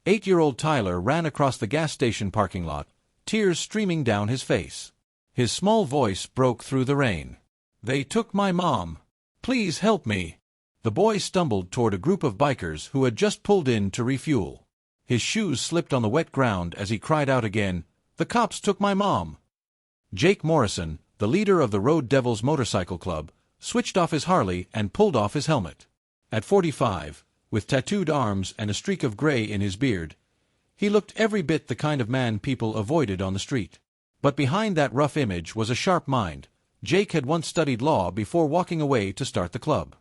8-year-old Tyler ran across the gas station parking lot, tears streaming down his face. His small voice broke through the rain. "They took my mom. Please help me." The boy stumbled toward a group of bikers who had just pulled in to refuel. His shoes slipped on the wet ground as he cried out again, "The cops took my mom." Jake Morrison, the leader of the Road Devils Motorcycle Club, switched off his Harley and pulled off his helmet. At 45, with tattooed arms and a streak of gray in his beard, he looked every bit the kind of man people avoided on the street. But behind that rough image was a sharp mind. Jake had once studied law before walking away to start the club.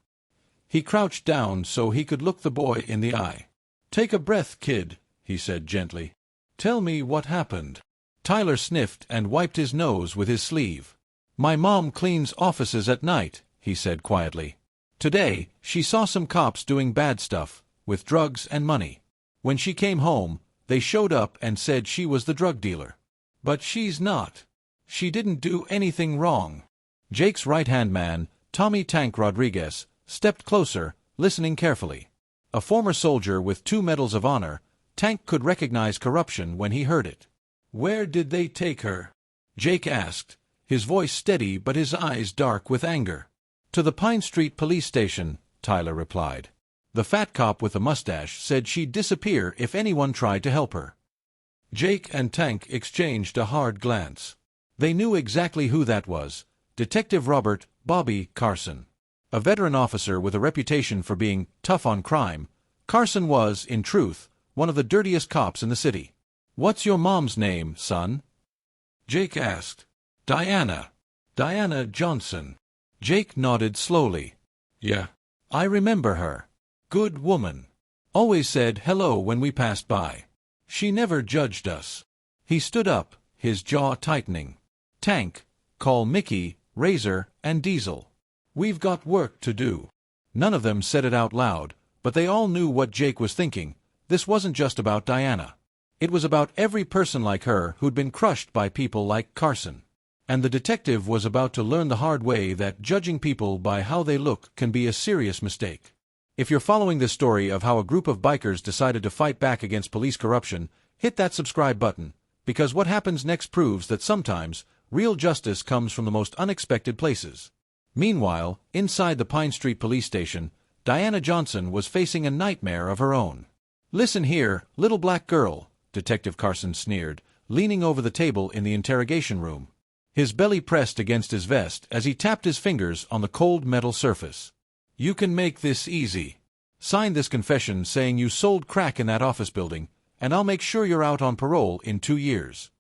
He crouched down so he could look the boy in the eye. "Take a breath, kid," he said gently. "Tell me what happened." Tyler sniffed and wiped his nose with his sleeve. "My mom cleans offices at night," he said quietly. "Today, she saw some cops doing bad stuff, with drugs and money. When she came home, they showed up and said she was the drug dealer. But she's not. She didn't do anything wrong." Jake's right-hand man, Tommy "Tank" Rodriguez, stepped closer, listening carefully. A former soldier with 2 medals of honor, Tank could recognize corruption when he heard it. "Where did they take her?" Jake asked, his voice steady but his eyes dark with anger. "To the Pine Street police station," Tyler replied. "The fat cop with the mustache said she'd disappear if anyone tried to help her." Jake and Tank exchanged a hard glance. They knew exactly who that was, Detective Robert "Bobby" Carson. A veteran officer with a reputation for being tough on crime, Carson was, in truth, one of the dirtiest cops in the city. "What's your mom's name, son?" Jake asked. "Diana. Diana Johnson." Jake nodded slowly. "Yeah, I remember her. Good woman. Always said hello when we passed by. She never judged us." He stood up, his jaw tightening. "Tank, call Mickey, Razor, and Diesel. We've got work to do." None of them said it out loud, but they all knew what Jake was thinking. This wasn't just about Diana. It was about every person like her who'd been crushed by people like Carson. And the detective was about to learn the hard way that judging people by how they look can be a serious mistake. If you're following this story of how a group of bikers decided to fight back against police corruption, hit that subscribe button, because what happens next proves that sometimes real justice comes from the most unexpected places. Meanwhile, inside the Pine Street police station, Diana Johnson was facing a nightmare of her own. "Listen here, little black girl," Detective Carson sneered, leaning over the table in the interrogation room. His belly pressed against his vest as he tapped his fingers on the cold metal surface. "You can make this easy. Sign this confession saying you sold crack in that office building, and I'll make sure you're out on parole in 2 years.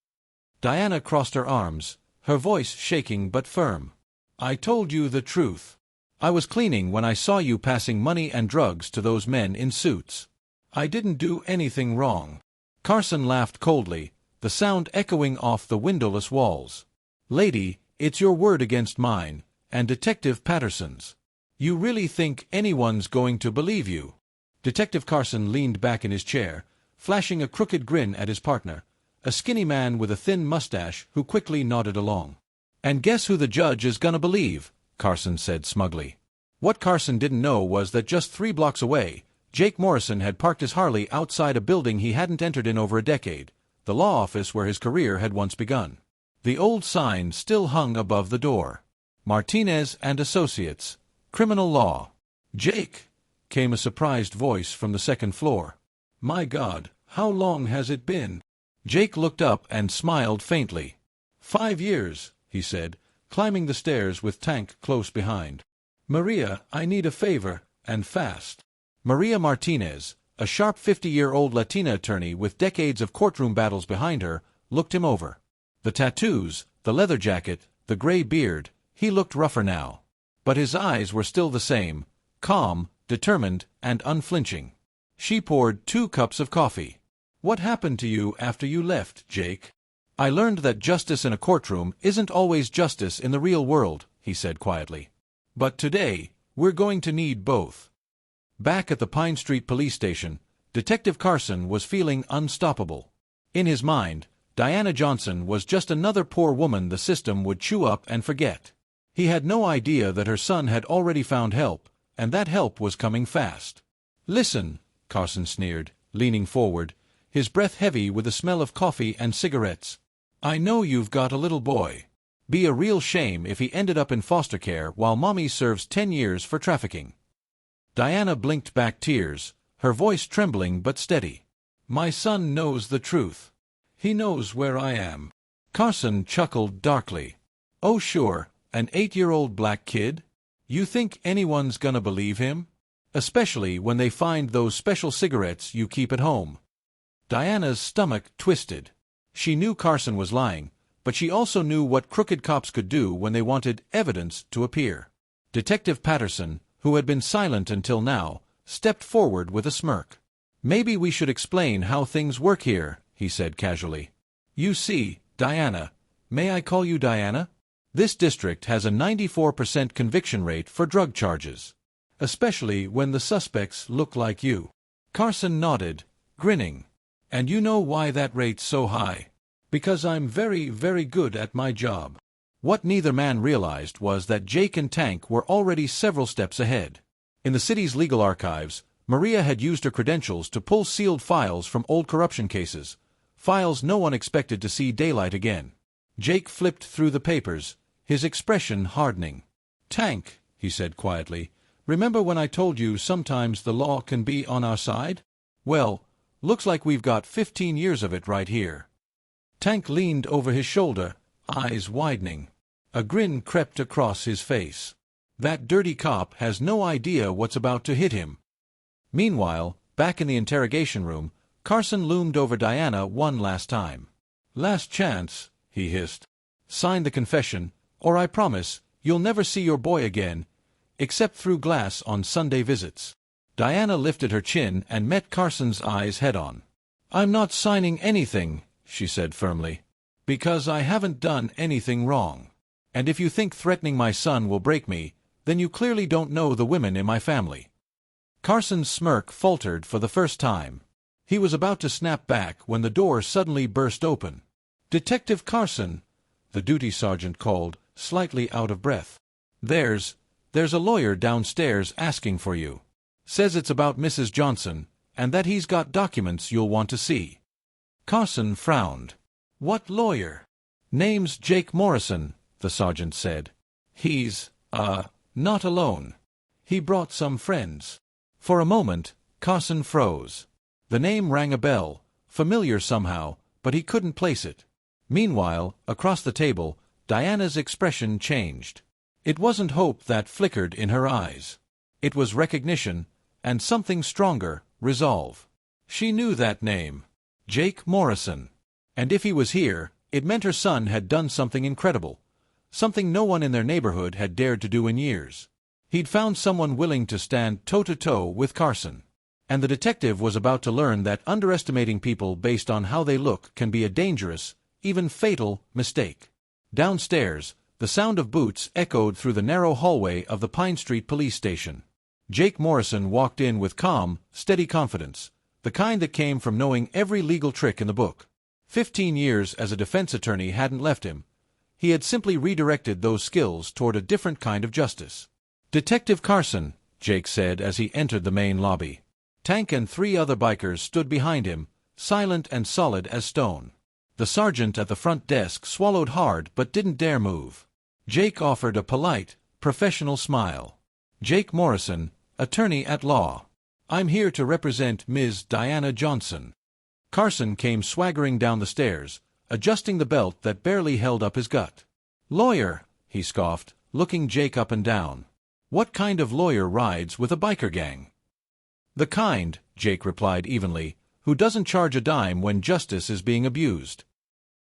Diana crossed her arms, her voice shaking but firm. "I told you the truth. I was cleaning when I saw you passing money and drugs to those men in suits. I didn't do anything wrong." Carson laughed coldly, the sound echoing off the windowless walls. "Lady, it's your word against mine, and Detective Patterson's. You really think anyone's going to believe you?" Detective Carson leaned back in his chair, flashing a crooked grin at his partner, a skinny man with a thin mustache who quickly nodded along. "And guess who the judge is gonna believe?" Carson said smugly. What Carson didn't know was that just 3 blocks away, Jake Morrison had parked his Harley outside a building he hadn't entered in over a decade, the law office where his career had once begun. The old sign still hung above the door. "Martinez and Associates, Criminal Law." "Jake," came a surprised voice from the second floor. "My God, how long has it been?" Jake looked up and smiled faintly. 5 years, he said, climbing the stairs with Tank close behind. "Maria, I need a favor, and fast." Maria Martinez, a sharp 50-year-old Latina attorney with decades of courtroom battles behind her, looked him over. The tattoos, the leather jacket, the gray beard, he looked rougher now. But his eyes were still the same, calm, determined, and unflinching. She poured 2 cups of coffee. "What happened to you after you left, Jake?" "I learned that justice in a courtroom isn't always justice in the real world," he said quietly. "But today, we're going to need both." Back at the Pine Street police station, Detective Carson was feeling unstoppable. In his mind, Diana Johnson was just another poor woman the system would chew up and forget. He had no idea that her son had already found help, and that help was coming fast. "Listen," Carson sneered, leaning forward, his breath heavy with the smell of coffee and cigarettes. "I know you've got a little boy. Be a real shame if he ended up in foster care while Mommy serves 10 years for trafficking." Diana blinked back tears, her voice trembling but steady. "My son knows the truth. He knows where I am." Carson chuckled darkly. "Oh sure, an 8-year-old black kid? You think anyone's gonna believe him? Especially when they find those special cigarettes you keep at home." Diana's stomach twisted. She knew Carson was lying, but she also knew what crooked cops could do when they wanted evidence to appear. Detective Patterson, who had been silent until now, stepped forward with a smirk. "Maybe we should explain how things work here," he said casually. "You see, Diana, may I call you Diana? This district has a 94% conviction rate for drug charges, especially when the suspects look like you." Carson nodded, grinning. "And you know why that rate's so high? Because I'm very, very good at my job." What neither man realized was that Jake and Tank were already several steps ahead. In the city's legal archives, Maria had used her credentials to pull sealed files from old corruption cases, files no one expected to see daylight again. Jake flipped through the papers, his expression hardening. "Tank," he said quietly, "remember when I told you sometimes the law can be on our side? Well, looks like we've got 15 years of it right here." Tank leaned over his shoulder, eyes widening. A grin crept across his face. That dirty cop has no idea what's about to hit him. Meanwhile, back in the interrogation room, Carson loomed over Diana one last time. "Last chance," he hissed. "Sign the confession, or I promise you'll never see your boy again, except through glass on Sunday visits." Diana lifted her chin and met Carson's eyes head-on. "I'm not signing anything," she said firmly, "because I haven't done anything wrong. And if you think threatening my son will break me, then you clearly don't know the women in my family." Carson's smirk faltered for the first time. He was about to snap back when the door suddenly burst open. "Detective Carson," the duty sergeant called, slightly out of breath. There's a lawyer downstairs asking for you. Says it's about Mrs. Johnson, and that he's got documents you'll want to see." Carson frowned. "What lawyer?" "Name's Jake Morrison," the sergeant said. He's not alone. He brought some friends." For a moment, Carson froze. The name rang a bell, familiar somehow, but he couldn't place it. Meanwhile, across the table, Diana's expression changed. It wasn't hope that flickered in her eyes. It was recognition, and something stronger, resolve. She knew that name. Jake Morrison. And if he was here, it meant her son had done something incredible. Something no one in their neighborhood had dared to do in years. He'd found someone willing to stand toe-to-toe with Carson. And the detective was about to learn that underestimating people based on how they look can be a dangerous, even fatal, mistake. Downstairs, the sound of boots echoed through the narrow hallway of the Pine Street police station. Jake Morrison walked in with calm, steady confidence, the kind that came from knowing every legal trick in the book. 15 years as a defense attorney hadn't left him. He had simply redirected those skills toward a different kind of justice. "Detective Carson," Jake said as he entered the main lobby. Tank and 3 other bikers stood behind him, silent and solid as stone. The sergeant at the front desk swallowed hard but didn't dare move. Jake offered a polite, professional smile. "Jake Morrison, attorney at law. I'm here to represent Ms. Diana Johnson." Carson came swaggering down the stairs, adjusting the belt that barely held up his gut. "Lawyer," he scoffed, looking Jake up and down. "What kind of lawyer rides with a biker gang?" "The kind," Jake replied evenly, "who doesn't charge a dime when justice is being abused."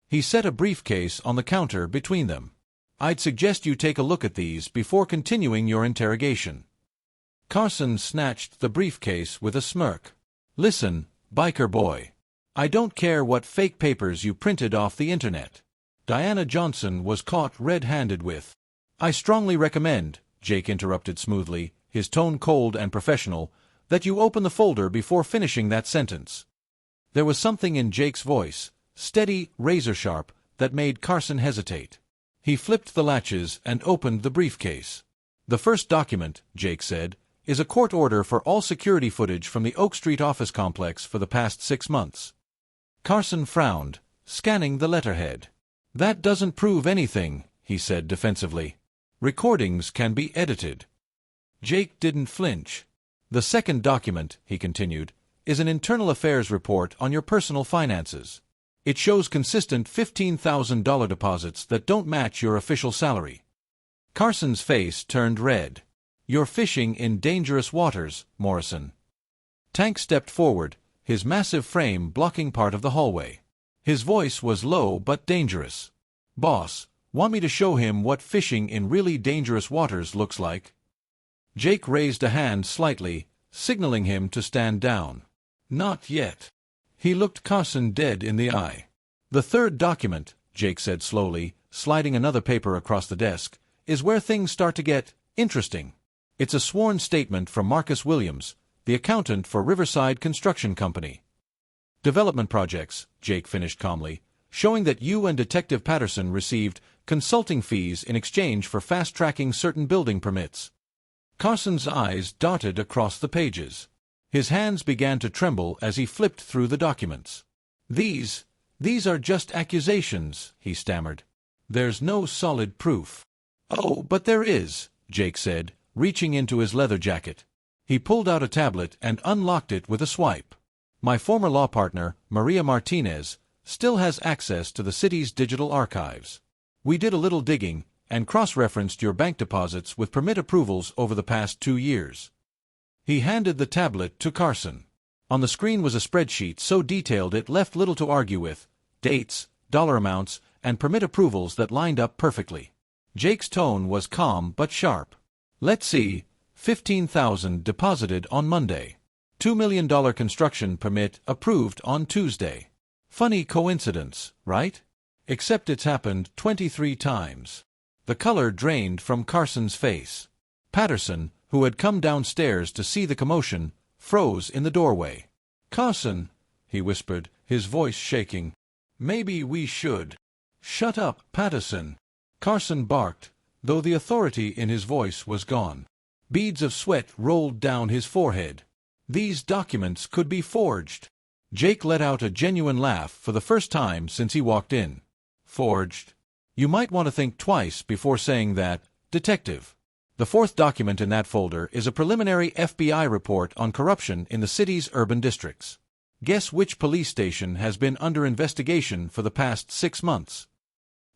He set a briefcase on the counter between them. "I'd suggest you take a look at these before continuing your interrogation." Carson snatched the briefcase with a smirk. "Listen, biker boy. I don't care what fake papers you printed off the internet. Diana Johnson was caught red-handed with—" "I strongly recommend," Jake interrupted smoothly, his tone cold and professional, "that you open the folder before finishing that sentence." There was something in Jake's voice, steady, razor-sharp, that made Carson hesitate. He flipped the latches and opened the briefcase. "The first document," Jake said, "is a court order for all security footage from the Oak Street office complex for the past 6 months. Carson frowned, scanning the letterhead. That doesn't prove anything, he said defensively. Recordings can be edited. Jake didn't flinch. The second document, he continued, is an internal affairs report on your personal finances. It shows consistent $15,000 deposits that don't match your official salary. Carson's face turned red. You're fishing in dangerous waters, Morrison. Tank stepped forward, his massive frame blocking part of the hallway. His voice was low but dangerous. Boss, want me to show him what fishing in really dangerous waters looks like? Jake raised a hand slightly, signaling him to stand down. Not yet. He looked Carson dead in the eye. The third document, Jake said slowly, sliding another paper across the desk, is where things start to get interesting. It's a sworn statement from Marcus Williams, the accountant for Riverside Construction Company. Development projects, Jake finished calmly, showing that you and Detective Patterson received consulting fees in exchange for fast-tracking certain building permits. Carson's eyes darted across the pages. His hands began to tremble as he flipped through the documents. These are just accusations, he stammered. There's no solid proof. Oh, but there is, Jake said, reaching into his leather jacket. He pulled out a tablet and unlocked it with a swipe. My former law partner, Maria Martinez, still has access to the city's digital archives. We did a little digging and cross-referenced your bank deposits with permit approvals over the past 2 years. He handed the tablet to Carson. On the screen was a spreadsheet so detailed it left little to argue with, dates, dollar amounts, and permit approvals that lined up perfectly. Jake's tone was calm but sharp. Let's see, $15,000 deposited on Monday. $2 million construction permit approved on Tuesday. Funny coincidence, right? Except it's happened 23 times. The color drained from Carson's face. Patterson, who had come downstairs to see the commotion, froze in the doorway. Carson, he whispered, his voice shaking. Maybe we should. Shut up, Patterson. Carson barked, though the authority in his voice was gone. Beads of sweat rolled down his forehead. These documents could be forged. Jake let out a genuine laugh for the first time since he walked in. Forged? You might want to think twice before saying that, Detective. The fourth document in that folder is a preliminary FBI report on corruption in the city's urban districts. Guess which police station has been under investigation for the past 6 months?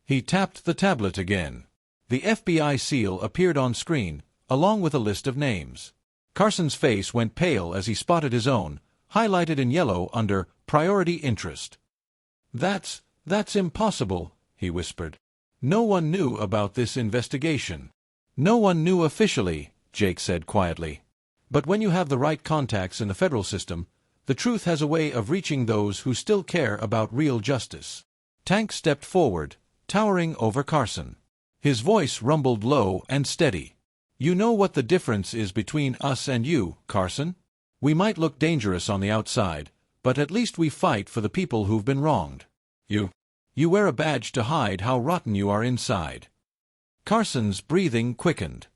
He tapped the tablet again. The FBI seal appeared on screen, along with a list of names. Carson's face went pale as he spotted his own, highlighted in yellow under Priority Interest. That's impossible, he whispered. No one knew about this investigation. No one knew officially, Jake said quietly. But when you have the right contacts in the federal system, the truth has a way of reaching those who still care about real justice. Tank stepped forward, towering over Carson. His voice rumbled low and steady. You know what the difference is between us and you, Carson? We might look dangerous on the outside, but at least we fight for the people who've been wronged. You wear a badge to hide how rotten you are inside. Carson's breathing quickened.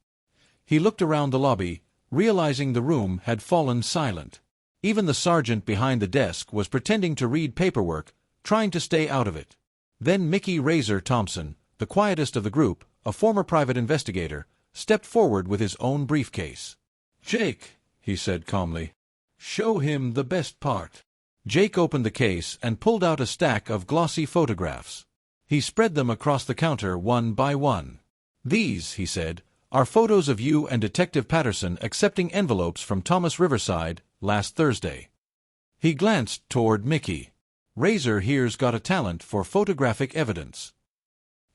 He looked around the lobby, realizing the room had fallen silent. Even the sergeant behind the desk was pretending to read paperwork, trying to stay out of it. Then Mickey Razor Thompson, the quietest of the group, a former private investigator, stepped forward with his own briefcase. Jake, he said calmly, show him the best part. Jake opened the case and pulled out a stack of glossy photographs. He spread them across the counter one by one. These, he said, are photos of you and Detective Patterson accepting envelopes from Thomas Riverside last Thursday. He glanced toward Mickey. Razor here's got a talent for photographic evidence.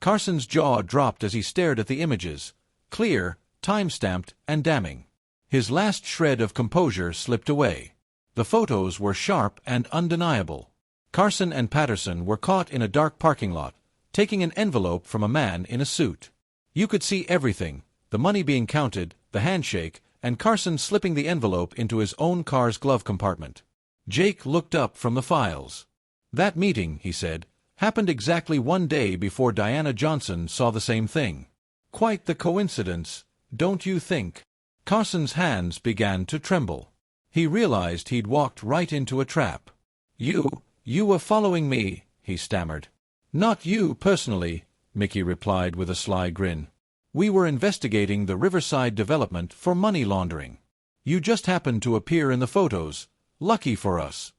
Carson's jaw dropped as he stared at the images, clear, time-stamped, and damning. His last shred of composure slipped away. The photos were sharp and undeniable. Carson and Patterson were caught in a dark parking lot, taking an envelope from a man in a suit. You could see everything, the money being counted, the handshake, and Carson slipping the envelope into his own car's glove compartment. Jake looked up from the files. That meeting, he said, happened exactly 1 day before Diana Johnson saw the same thing. Quite the coincidence, don't you think? Carson's hands began to tremble. He realized he'd walked right into a trap. You You were following me, he stammered. Not you personally, Mickey replied with a sly grin. We were investigating the Riverside development for money laundering. You just happened to appear in the photos. Lucky for us.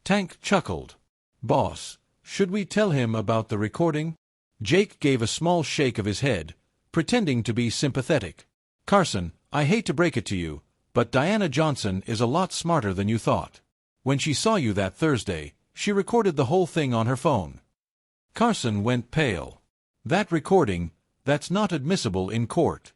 Tank chuckled. Boss, should we tell him about the recording? Jake gave a small shake of his head, pretending to be sympathetic. Carson, I hate to break it to you, but Diana Johnson is a lot smarter than you thought. When she saw you that Thursday, she recorded the whole thing on her phone. Carson went pale. That recording, that's not admissible in court.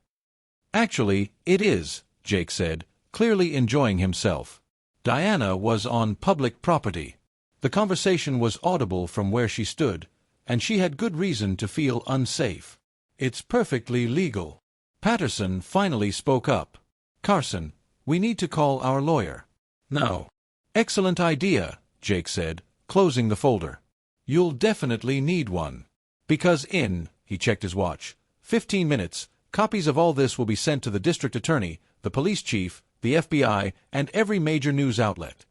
Actually, it is, Jake said, clearly enjoying himself. Diana was on public property. The conversation was audible from where she stood, and she had good reason to feel unsafe. It's perfectly legal. Patterson finally spoke up. Carson, we need to call our lawyer. No. Excellent idea, Jake said, closing the folder. You'll definitely need one. Because he checked his watch, 15 minutes, copies of all this will be sent to the district attorney, the police chief, the FBI, and every major news outlet.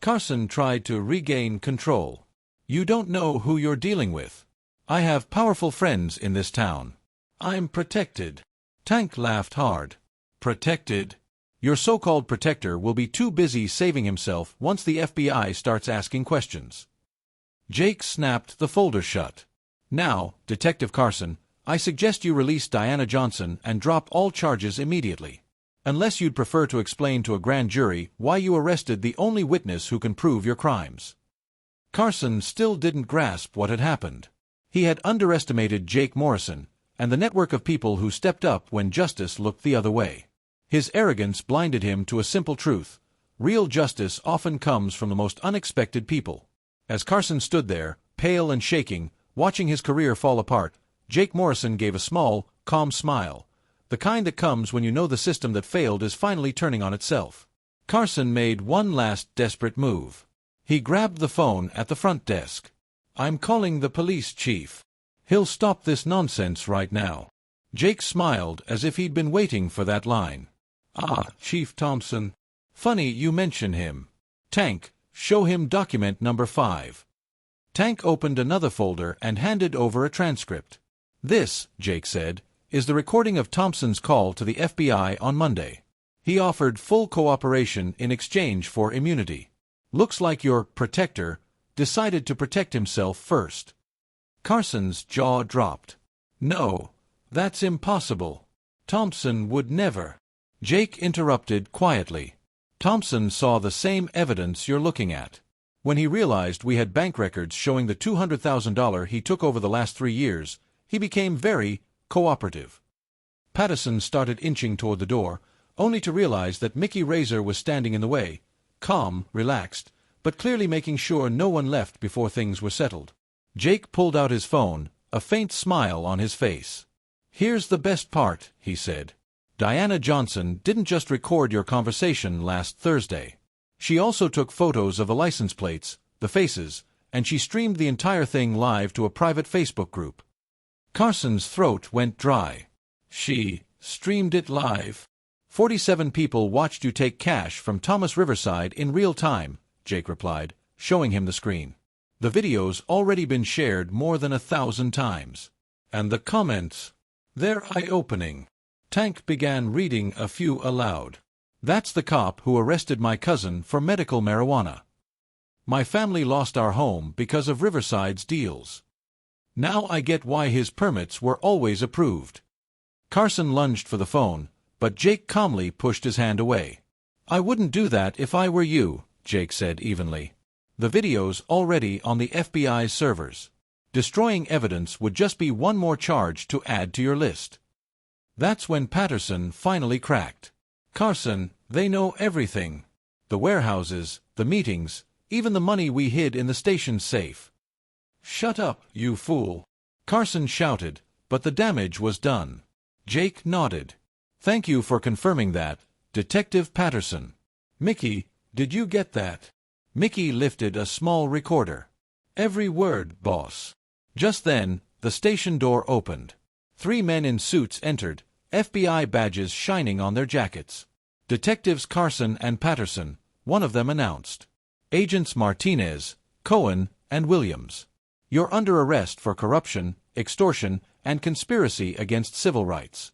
Carson tried to regain control. You don't know who you're dealing with. I have powerful friends in this town. I'm protected. Tank laughed hard. Protected? Your so-called protector will be too busy saving himself once the FBI starts asking questions. Jake snapped the folder shut. Now, Detective Carson, I suggest you release Diana Johnson and drop all charges immediately. Unless you'd prefer to explain to a grand jury why you arrested the only witness who can prove your crimes. Carson still didn't grasp what had happened. He had underestimated Jake Morrison and the network of people who stepped up when justice looked the other way. His arrogance blinded him to a simple truth. Real justice often comes from the most unexpected people. As Carson stood there, pale and shaking, watching his career fall apart, Jake Morrison gave a small, calm smile, the kind that comes when you know the system that failed is finally turning on itself. Carson made one last desperate move. He grabbed the phone at the front desk. I'm calling the police chief. He'll stop this nonsense right now. Jake smiled as if he'd been waiting for that line. Ah, Chief Thompson. Funny you mention him. Tank, show him document number 5. Tank opened another folder and handed over a transcript. This, Jake said, is the recording of Thompson's call to the FBI on Monday. He offered full cooperation in exchange for immunity. Looks like your protector decided to protect himself first. Carson's jaw dropped. No, that's impossible. Thompson would never. Jake interrupted quietly. Thompson saw the same evidence you're looking at. When he realized we had bank records showing the $200,000 he took over the last 3 years, he became very cooperative. Patterson started inching toward the door, only to realize that Mickey Razor was standing in the way, calm, relaxed, but clearly making sure no one left before things were settled. Jake pulled out his phone, a faint smile on his face. Here's the best part, he said. Diana Johnson didn't just record your conversation last Thursday. She also took photos of the license plates, the faces, and she streamed the entire thing live to a private Facebook group. Carson's throat went dry. She streamed it live. 47 people watched you take cash from Thomas Riverside in real time, Jake replied, showing him the screen. The video's already been shared more than 1,000 times. And the comments, they're eye-opening. Tank began reading a few aloud. That's the cop who arrested my cousin for medical marijuana. My family lost our home because of Riverside's deals. Now I get why his permits were always approved. Carson lunged for the phone, but Jake calmly pushed his hand away. I wouldn't do that if I were you, Jake said evenly. The video's already on the FBI's servers. Destroying evidence would just be one more charge to add to your list. That's when Patterson finally cracked. Carson, they know everything. The warehouses, the meetings, even the money we hid in the station safe. Shut up, you fool. Carson shouted, but the damage was done. Jake nodded. Thank you for confirming that, Detective Patterson. Mickey, did you get that? Mickey lifted a small recorder. Every word, boss. Just then, the station door opened. 3 men in suits entered, FBI badges shining on their jackets. Detectives Carson and Patterson, one of them announced. Agents Martinez, Cohen, and Williams. You're under arrest for corruption, extortion, and conspiracy against civil rights."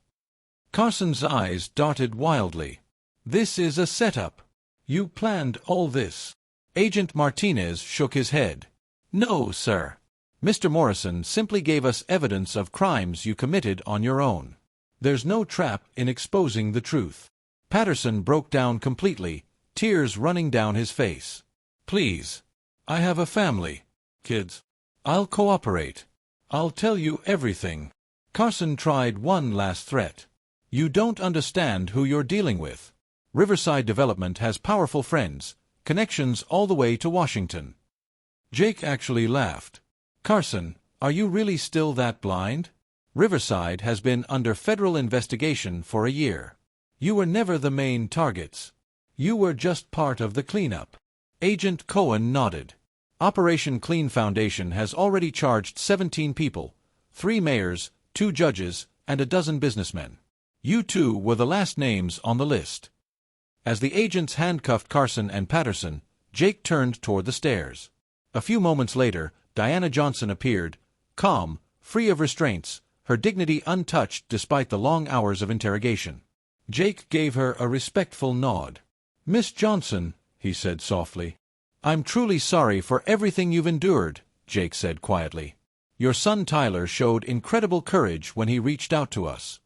Carson's eyes darted wildly. "This is a setup. You planned all this." Agent Martinez shook his head. "No, sir. Mr. Morrison simply gave us evidence of crimes you committed on your own. There's no trap in exposing the truth." Patterson broke down completely, tears running down his face. "Please. I have a family. Kids. I'll cooperate. I'll tell you everything." Carson tried one last threat. "You don't understand who you're dealing with. Riverside Development has powerful friends, connections all the way to Washington." Jake actually laughed. "Carson, are you really still that blind? Riverside has been under federal investigation for a year. You were never the main targets. You were just part of the cleanup." Agent Cohen nodded. "Operation Clean Foundation has already charged 17 people, 3 mayors, 2 judges, and a dozen businessmen. You two were the last names on the list." As the agents handcuffed Carson and Patterson, Jake turned toward the stairs. A few moments later, Diana Johnson appeared, calm, free of restraints, her dignity untouched despite the long hours of interrogation. Jake gave her a respectful nod. "Miss Johnson," he said softly. "I'm truly sorry for everything you've endured," Jake said quietly. "Your son Tyler showed incredible courage when he reached out to us."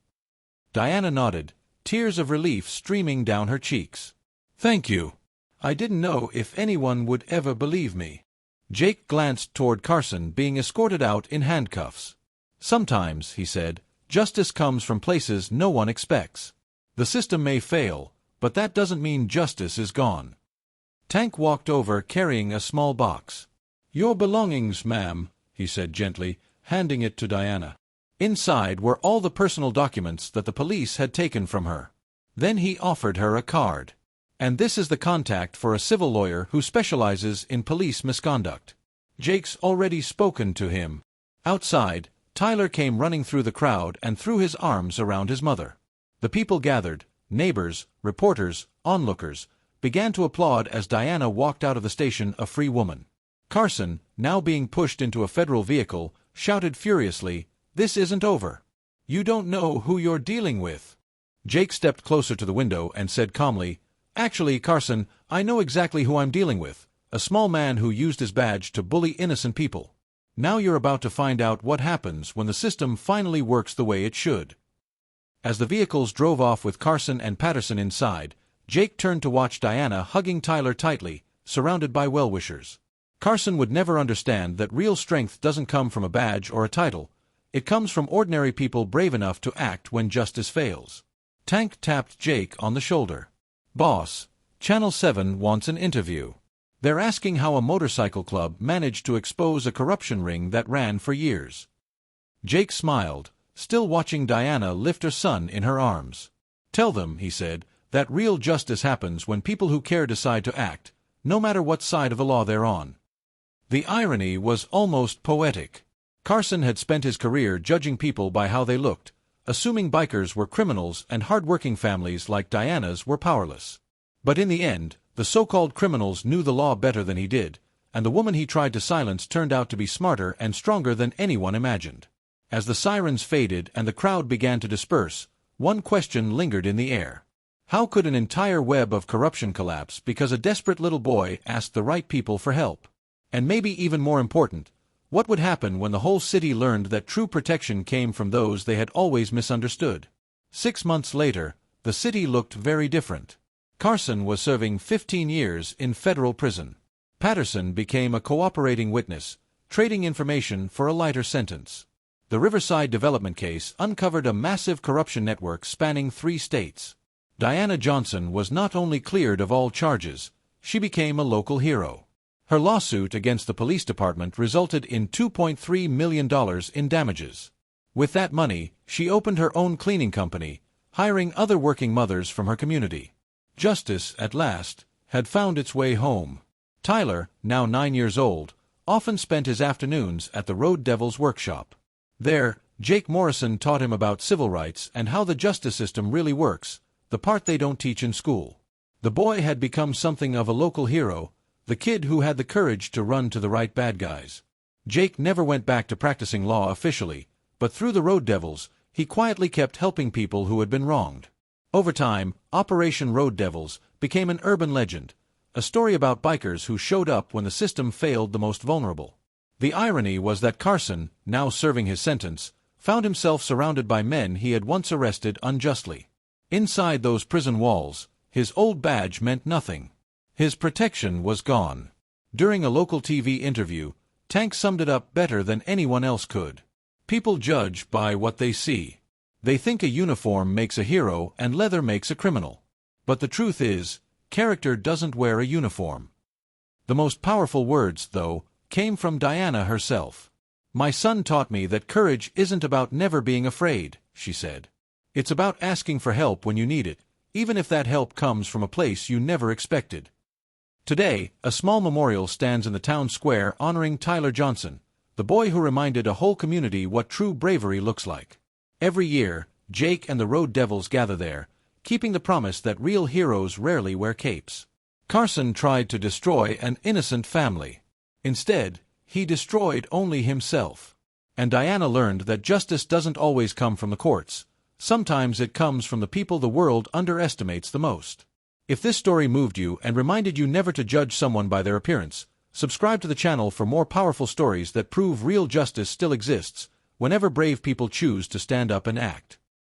Diana nodded, tears of relief streaming down her cheeks. "Thank you. I didn't know if anyone would ever believe me." Jake glanced toward Carson being escorted out in handcuffs. "Sometimes," he said, "justice comes from places no one expects. The system may fail, but that doesn't mean justice is gone." Tank walked over carrying a small box. "Your belongings, ma'am," he said gently, handing it to Diana. Inside were all the personal documents that the police had taken from her. Then he offered her a card. "And this is the contact for a civil lawyer who specializes in police misconduct. Jake's already spoken to him." Outside, Tyler came running through the crowd and threw his arms around his mother. The people gathered, neighbors, reporters, onlookers, began to applaud as Diana walked out of the station a free woman. Carson, now being pushed into a federal vehicle, shouted furiously, "This isn't over. You don't know who you're dealing with." Jake stepped closer to the window and said calmly, "Actually, Carson, I know exactly who I'm dealing with, a small man who used his badge to bully innocent people. Now you're about to find out what happens when the system finally works the way it should." As the vehicles drove off with Carson and Patterson inside, Jake turned to watch Diana hugging Tyler tightly, surrounded by well-wishers. Carson would never understand that real strength doesn't come from a badge or a title. It comes from ordinary people brave enough to act when justice fails. Tank tapped Jake on the shoulder. "Boss, Channel 7 wants an interview. They're asking how a motorcycle club managed to expose a corruption ring that ran for years." Jake smiled, still watching Diana lift her son in her arms. "Tell them," he said, "that real justice happens when people who care decide to act, no matter what side of the law they're on." The irony was almost poetic. Carson had spent his career judging people by how they looked, assuming bikers were criminals and hard-working families like Diana's were powerless. But in the end, the so-called criminals knew the law better than he did, and the woman he tried to silence turned out to be smarter and stronger than anyone imagined. As the sirens faded and the crowd began to disperse, one question lingered in the air. How could an entire web of corruption collapse because a desperate little boy asked the right people for help? And maybe even more important, what would happen when the whole city learned that true protection came from those they had always misunderstood? 6 months later, the city looked very different. Carson was serving 15 years in federal prison. Patterson became a cooperating witness, trading information for a lighter sentence. The Riverside Development case uncovered a massive corruption network spanning 3 states. Diana Johnson was not only cleared of all charges, she became a local hero. Her lawsuit against the police department resulted in $2.3 million in damages. With that money, she opened her own cleaning company, hiring other working mothers from her community. Justice, at last, had found its way home. Tyler, now 9 years old, often spent his afternoons at the Road Devil's workshop. There, Jake Morrison taught him about civil rights and how the justice system really works, the part they don't teach in school. The boy had become something of a local hero, the kid who had the courage to run to the right bad guys. Jake never went back to practicing law officially, but through the Road Devils, he quietly kept helping people who had been wronged. Over time, Operation Road Devils became an urban legend, a story about bikers who showed up when the system failed the most vulnerable. The irony was that Carson, now serving his sentence, found himself surrounded by men he had once arrested unjustly. Inside those prison walls, his old badge meant nothing. His protection was gone. During a local TV interview, Tank summed it up better than anyone else could. People judge by what they see. They think a uniform makes a hero and leather makes a criminal. But the truth is, character doesn't wear a uniform. The most powerful words, though, came from Diana herself. "My son taught me that courage isn't about never being afraid," she said. "It's about asking for help when you need it, even if that help comes from a place you never expected." Today, a small memorial stands in the town square honoring Tyler Johnson, the boy who reminded a whole community what true bravery looks like. Every year, Jake and the Road Devils gather there, keeping the promise that real heroes rarely wear capes. Carson tried to destroy an innocent family. Instead, he destroyed only himself. And Diana learned that justice doesn't always come from the courts. Sometimes it comes from the people the world underestimates the most. If this story moved you and reminded you never to judge someone by their appearance, subscribe to the channel for more powerful stories that prove real justice still exists whenever brave people choose to stand up and act.